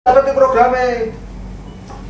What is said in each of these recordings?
Ada di programnya.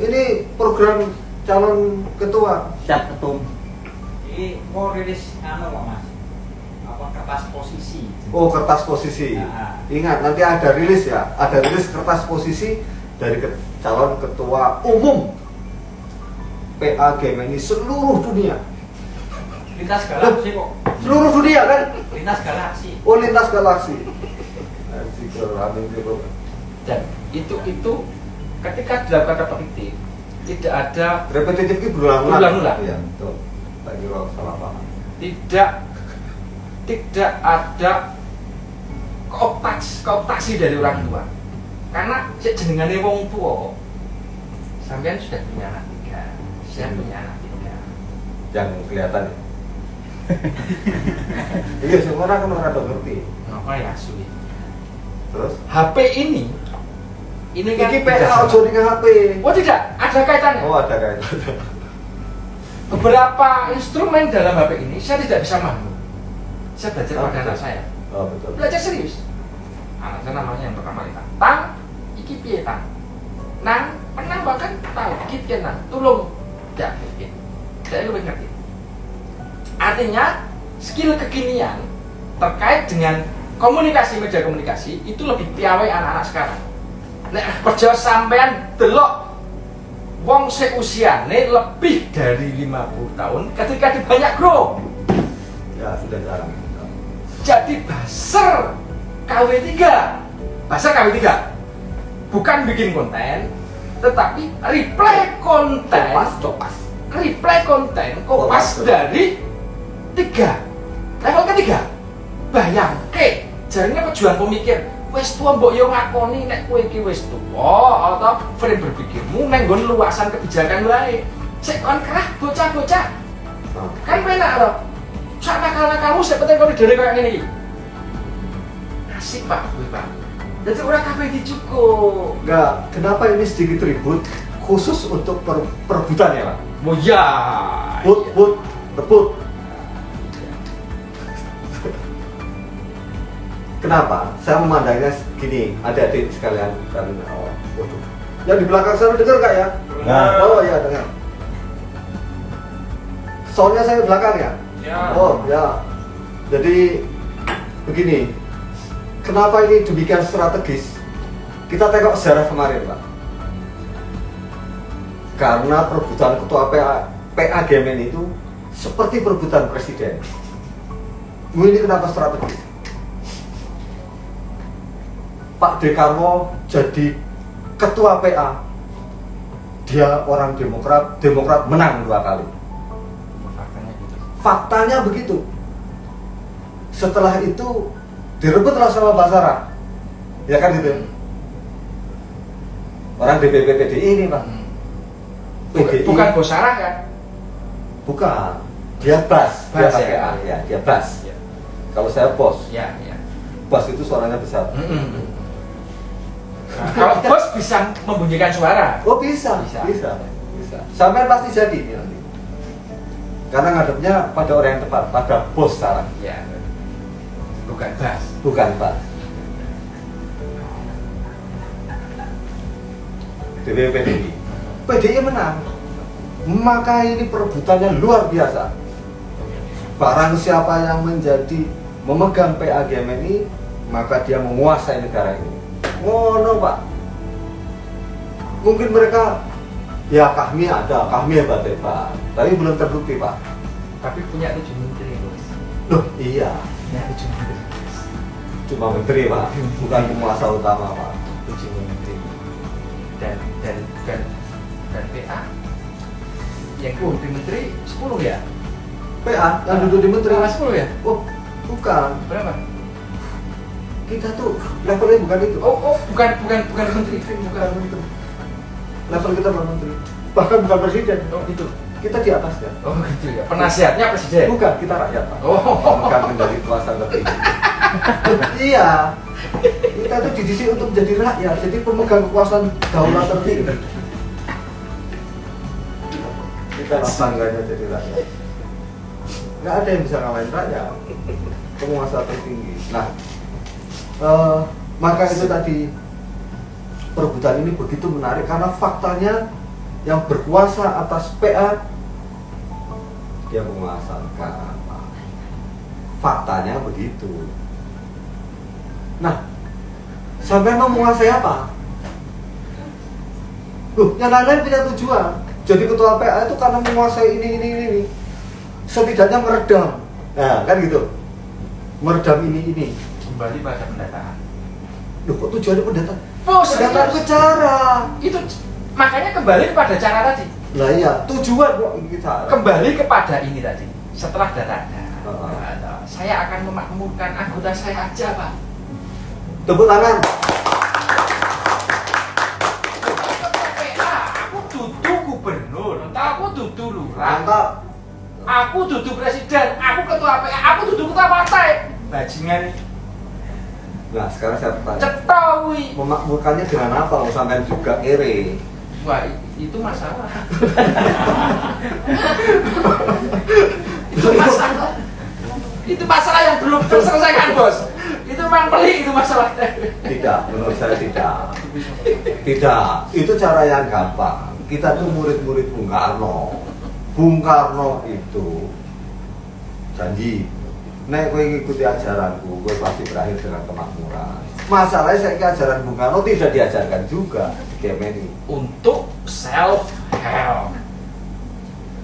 Ini program calon ketua. Siap ketum. Ini mau rilis Mas. Apa kertas posisi? Oh, kertas posisi. Ya. Ingat nanti ada rilis ya. Ada rilis kertas posisi dari calon ketua umum PA Gemini seluruh dunia. Lintas galaksi kok. Seluruh dunia kan? Lintas galaksi. Oh, lintas galaksi. Dan itu ketika dilakukan repetitif tidak ada Repetitif itu berulang-ulang. Berulang-ulang. Iya, betul. Tak kira salah paham. tidak ada kooptasi dari orang tua, karena jenengane wong tua sampean sudah punya anak 3, saya punya anak 3 Yang kelihatan ya. Iya, semua orang kan orang ngerti. apa ya sulit. Terus HP ini kan iki PA ojo ning HP. oh tidak ada kaitannya. Oh, ada kaitan. Beberapa instrumen dalam HP ini saya tidak bisa mampu. Saya belajar pada anak saya. Oh, betul. Belajar serius. Anak saya namanya yang pertama kita. Tang, iki piye tang? Nang, menang bahkan tahu iki piye nang. Tulung. Ya, piye. Saya lebih ngerti. Artinya skill kekinian terkait dengan komunikasi, media komunikasi itu lebih piawai anak-anak sekarang. Nek perjalanan sampean delok wong seusiane lebih dari 50 tahun ketika di banyak grup. Ya, sudah jarang. Jadi buzzer KW3 bukan bikin konten, tetapi replay konten, replay konten Kompas dari 3 level ketiga. Bayangke, jadinya pejuang pemikir wis tua mbok yo ngakoni nek kowe iki wis tuwa atau frame berpikirmu nang nggon luasan kebijakan wae. Sik kon kerah bocah-bocah. Kan penak to. Sak nakal-nakalmu sik penting koridore koyo ngene iki. Asik Pak, gue Pak. Jadi orang kabeh dicukup. Enggak, kenapa ini sedikit ribut khusus untuk perebutan ya, Pak? Oh ya. Rebut. Kenapa? Saya memandangnya gini, adik-adik sekalian kan, waduh. Yang di belakang sana dengar nggak ya? Dengar. Oh iya dengar. Soalnya saya di belakang ya? Ya. Oh ya. Jadi begini, kenapa ini demikian strategis? Kita tengok sejarah kemarin, Pak. Karena perebutan ketua PA Gemini itu seperti perebutan presiden. Ini kenapa strategis? Pak Dekarwo jadi ketua PA, dia orang Demokrat menang 2 kali. Faktanya begitu. Setelah itu direbutlah sama Basara, ya kan gitu. Orang DPP PDI ini, Pak. PDI. Bukan Bosara kan? Bukan. Dia Bas Bas, pakai ya. A, ya, dia Bas. Ya. Kalau saya Bos. Ya, ya. Bas itu suaranya besar. Nah, kalau bos bisa membunyikan suara. Oh bisa. Sampai pasti jadi ini nanti. Karena ngadepnya pada orang yang tepat, pada bos sekarang. Ya. Bukan bas. Bukan Bas. DPP PDI menang. Maka ini perebutannya luar biasa. Barang siapa yang memegang PA Gemini, maka dia menguasai negara ini. Ngono, Pak. Mungkin mereka ya kami hebat, tapi belum terbukti, Pak. Tapi punya 7 menteri, Bos. Loh, iya. Punya 7 menteri. Cuma menteri, Pak, bukan penguasa utama, Pak. 7 menteri. Dan PA yang di menteri 10 ya? PA yang duduk di menteri 10 ya? Oh, bukan. Berapa? Kita tuh levelnya bukan itu. Bukan menteri, bukan menteri. Level kita bukan menteri. Bahkan bukan presiden. Oh, gitu. Kita di atasnya. Oh, gitu ya. Penasihatnya presiden. Bukan, kita rakyat, Pak. Oh. Bukan menjadi kuasa tertinggi. Iya. Kita tuh dididik untuk menjadi rakyat, jadi pemegang kekuasaan daulat tertinggi. Kita tangganya jadi rakyat. Nggak ada yang bisa ngalahin rakyat. Penguasa tertinggi. Nah, maka itu tadi perebutan ini begitu menarik karena faktanya yang berkuasa atas PA dia menguasakan. Faktanya begitu. Nah, sampai mau menguasai apa? Loh, yang lain-lain punya tujuan. Jadi ketua PA itu karena menguasai ini. Setidaknya meredam. Nah, kan gitu. Meredam ini. Kembali pada pendataan. Loh, kok tujuannya pendataan? Oh, Pendataan ke cara. Itu makanya kembali kepada cara tadi. Lah iya, tujuan kok kita. Kembali kepada ini tadi. Setelah datanya, Oh. saya akan memakmurkan anggota saya aja, Pak. Tepuk tangan. Aku dudu gubernur, aku dudu lurah, Mantap. aku dudu presiden, aku ketua PA, aku dudu ketua partai. Bajingan Nah, sekarang saya bertanya. cetawi. Memakmurkannya dengan apa? Mau sampai juga kere. Wah, itu masalah. Itu masalah yang belum terselesaikan, Bos. Itu memang pelik itu masalahnya. Tidak, menurut saya tidak. Tidak, itu cara yang gampang. Kita tuh murid-murid Bung Karno. Bung Karno itu janji, nek kowe ikuti ajaranku, kowe pasti berakhir dengan kemakmuran. Masalahnya saya ke ajaran Bung Karno tidak diajarkan juga di Gemeni Untuk self help.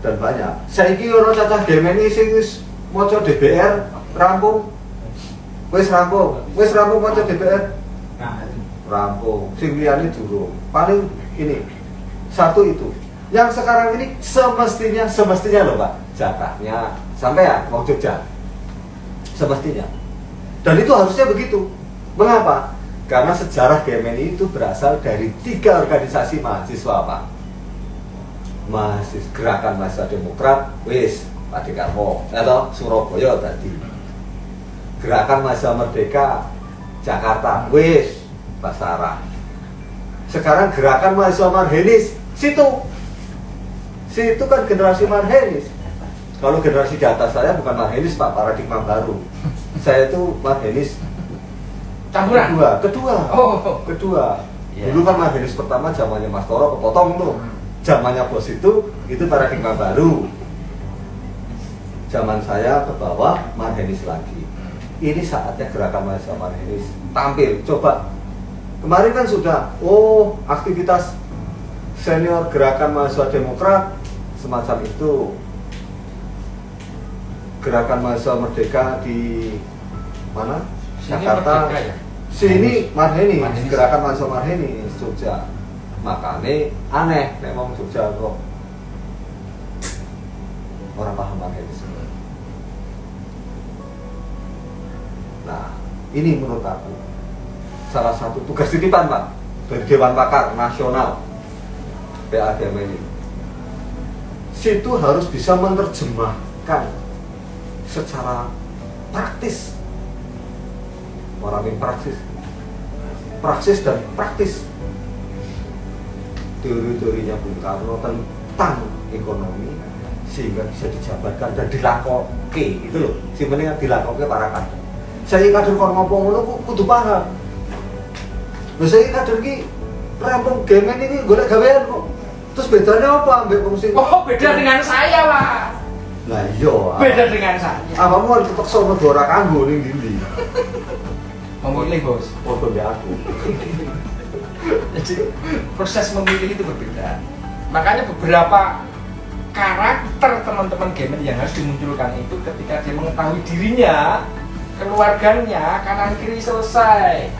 dan banyak. Saya ki orang cacah Gemeni sing wis maca DBR rampung. Wis rampung maca DBR Nah, rampung. Sing liyane durung. Paling ini satu itu. Yang sekarang ini semestinya loh Pak, jatahnya sampai ya mau Jogja. Semestinya. Dan itu harusnya begitu. Mengapa? Karena sejarah Gemeni itu berasal dari 3 organisasi mahasiswa Pak. Gerakan Mahasiswa Demokrat, wis Pak Dekarwo, atau Surabaya tadi. Gerakan Mahasiswa Merdeka Jakarta, wis Pak Sarah. Sekarang gerakan Mahasiswa Marhenis, situ kan generasi Marhenis. Kalau generasi di atas saya bukan Marhenis Pak, paradigma baru. Saya itu Marhenis Campuran. kedua. Oh. Yeah. Dulu kan Marhenis pertama zamannya Mas Toro kepotong tuh. Zamannya bos itu paradigma baru. Zaman saya ke bawah Marhenis lagi. Ini saatnya gerakan mahasiswa Marhenis tampil. Coba kemarin kan sudah, aktivitas senior gerakan mahasiswa Demokrat semacam itu. Gerakan mahasiswa Merdeka di mana? Jakarta. Merdeka, ya? Sini Marhenis, Marhenis. gerakan mahasiswa Marhenis Jogja. Makanya aneh, nek wong Jogja kok orang paham Marhenis. Nah, ini menurut aku salah satu tugas titipan Pak dari Dewan Pakar Nasional PAGM ini. Situ harus bisa menerjemahkan secara praktis. Orang yang praksis dan praktis teori-teorinya Bung Karno tentang ekonomi sehingga bisa dijabarkan dan dilakoke itu loh. Si mendingan dilakoke para kader. Saya kader kon ngopo ngono kudu paham. Lha saya kader ki rampung gemen ini golek gawean kok. Terus bedanya apa ambek wong sing Beda dengan saya, Pak. Lah iya. Beda dengan saya. Apamu harus terpaksa mergo ora kanggo ning ndi. Memilih, Bos. Foto be aku. Jadi proses memilih itu berbeda. Makanya beberapa karakter teman-teman gamer yang harus dimunculkan itu ketika dia mengetahui dirinya, keluarganya, kanan kiri selesai.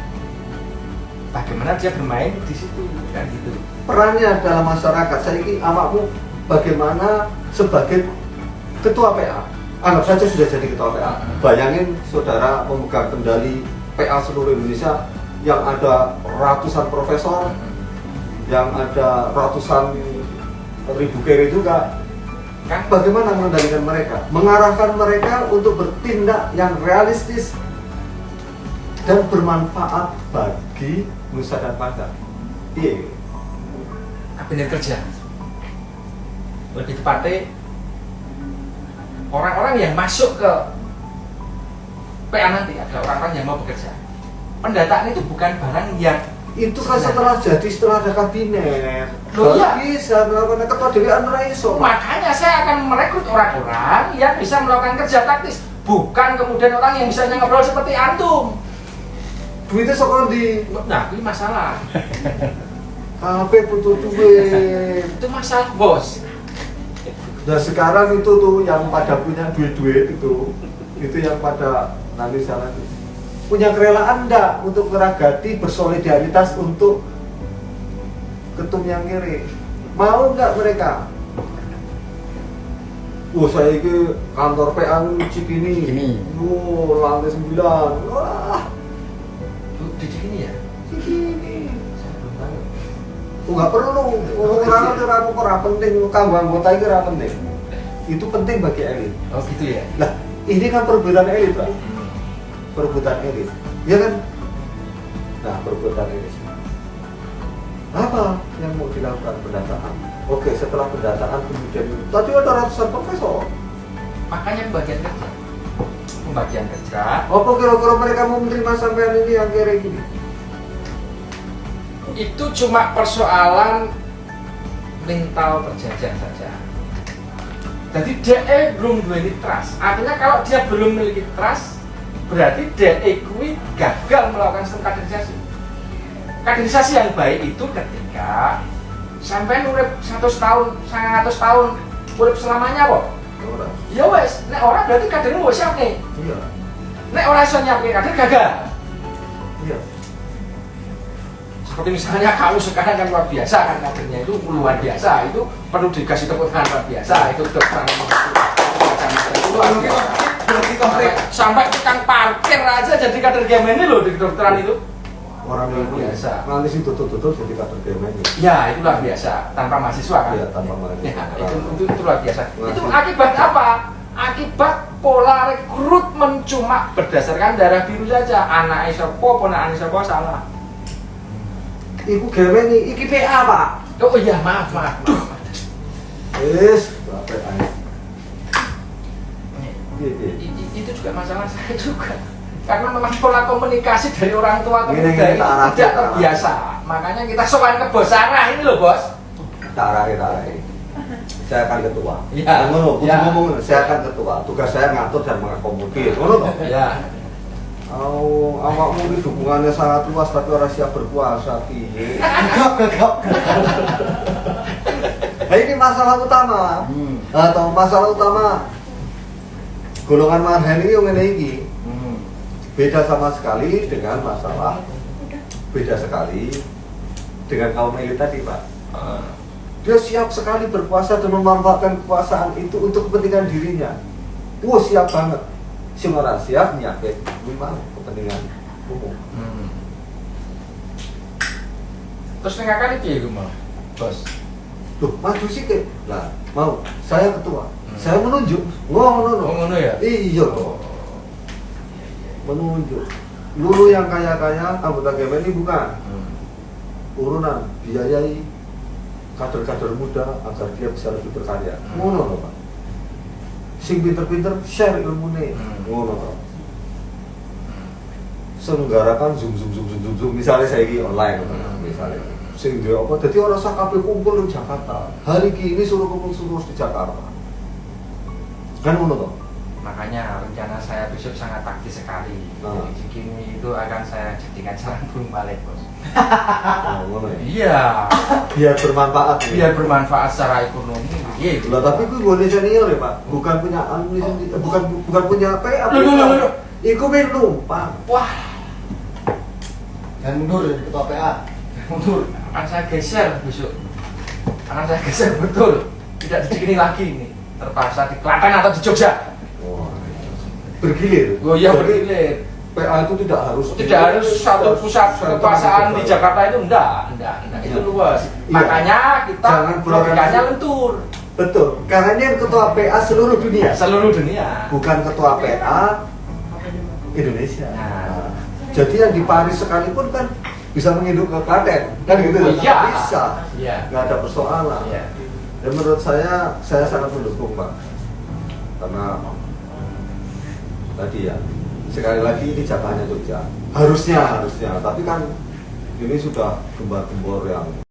Bagaimana dia bermain di situ, kan gitu. Perannya dalam masyarakat saya ini amakmu bagaimana sebagai ketua PA. Anggap saja sudah jadi ketua PA. Bayangin saudara memegang kendali PA seluruh Indonesia yang ada ratusan profesor, yang ada ratusan ribu kere juga. Kan Bagaimana mengendalikan mereka? Mengarahkan mereka untuk bertindak yang realistis dan bermanfaat bagi nusa dan bangsa. Iya. kabinet kerja. Lebih tepatnya orang-orang yang masuk ke PA nanti, ada orang-orang yang mau bekerja. Pendataan itu bukan barang yang Itu kan setelah ada kabinet. Loh, Baru iya. bisa melakukan ketua dewan raiso. Makanya saya akan merekrut orang-orang yang bisa melakukan kerja taktis, bukan kemudian orang yang bisa ngobrol seperti antum. Duitnya sekolah di Nah, ini masalah. HP butuh duit. Itu masalah, bos. Nah sekarang itu tuh yang pada punya duit-duit itu yang pada nanti sana tuh punya kerelaan enggak untuk meragati bersolidaritas untuk ketum yang kiri? Mau enggak mereka? Saya ke kantor PA Cikini. Lantai 9. Wah, Di sini ya? Cikini. Saya belum tahu. Enggak perlu. Orang penting kanggo anggota iki ora penting. Itu penting bagi elit. Oh gitu ya? Lah, ini kan perebutan elit, Pak. Perebutan elit, ya kan? Nah, perebutan elit. Apa yang mau dilakukan pendataan? Oke, setelah pendataan kemudian tadi ada ratusan profesor. Makanya pembagian kerja. Apa kira-kira mereka mau menerima sampean ini yang kira gini? Itu cuma persoalan mental perjanjian saja. Jadi DE belum memiliki trust. Artinya kalau dia belum memiliki trust, berarti DE kui gagal melakukan sistem kaderisasi. Kaderisasi yang baik itu ketika sampai urip 100 tahun, 100 tahun, urip selamanya kok. Ora. Ya wes, nek orang berarti kadernya mau siap nih. Iya. Nek orang iso nyiapke kader gagal. Iya. Seperti misalnya kamu sekarang kan luar biasa kan kadernya itu luar biasa, itu perlu dikasih tepuk tangan luar biasa, itu dokter itu luar biasa. Sampai tukang parkir aja jadi kader Gemini loh di kedokteran itu. Orang yang biasa. Nanti sih tutup jadi kader DMN. Ya itu luar biasa, tanpa mahasiswa kan. Iya, tanpa mahasiswa. Ya, itu luar biasa. Itu akibat apa? Akibat pola rekrutmen cuma berdasarkan darah biru saja. Anak isopo, ponakan isopo salah. Ibu GMN iki PA, Pak. Oh iya, maaf. Duh. Wis, PA. Itu juga masalah saya juga. Karena memang pola komunikasi dari orang tua ke Gini, muda itu tak tidak arah. terbiasa. Makanya kita sowan ke bos Sarah ini loh bos. Tarai. Saya akan ketua. Iya. Ngono, Iya. ngomong saya akan ketua. Tugas saya ngatur dan mengakomodir. Ngono toh? Ya. Awakmu ini dukungannya sangat luas tapi orang siap berpuasa piye? Gagap. Nah, ini masalah utama. Atau masalah utama golongan marhen ini yang ini beda sama sekali dengan masalah dengan kaum elit tadi, Pak. Dia siap sekali berpuasa dan memanfaatkan kekuasaan itu untuk kepentingan dirinya. Siap banget. Sing ora siap nyakit memang kepentingan umum. Terus nengah kali piye gue malah, bos? Loh, maju sih ke. Lah, mau saya ketua. Saya menunjuk. Ngono. Ya? Iya toh. Menunjuk. Lu yang kaya-kaya anggota GMN ini bukan. Urunan biayai kader-kader muda agar dia bisa lebih berkarya. Ngono loh, Pak. Sing pinter-pinter share ilmune. Ngono toh. Selenggarakan zoom misalnya saya ini online misalnya. Sing dia apa dadi ora usah kabeh kumpul di Jakarta. Hari ini suruh kumpul di Jakarta. Kan ngono toh. Makanya rencana saya besok sangat taktis sekali. Jadi Cikini itu akan saya jadikan sarang burung balik, bos. Ngono ya. Iya. Biar bermanfaat. Biar bermanfaat secara ekonomi. Iya. Lah tapi gue boleh senior ya, Pak. Bukan punya alumni sendiri, bukan punya PA. Loh. Iku main numpang. Wah, Dan mundur ya, ketua PA. mundur. Akan saya geser besok. Akan saya geser betul. Tidak di Cikini lagi ini. Terpaksa di Klaten atau di Jogja. Bergilir. Oh iya Jadi, bergilir. PA itu tidak harus Satu pusat kekuasaan di Jakarta itu enggak. Itu luas. Iya. Makanya kita Jangan logikanya lentur. Betul. Karena ini ketua PA seluruh dunia. Seluruh dunia. Bukan ketua PA Indonesia. Nah. Jadi yang di Paris sekalipun kan bisa menginduk ke Klaten. Kan gitu. Oh, iya. Bisa. Iya. Nggak ada persoalan. Iya. Dan menurut saya sangat mendukung, Pak. Karena tadi ya, sekali lagi ini jatahnya Jogja. Harusnya, tapi kan ini sudah gembar-gembor yang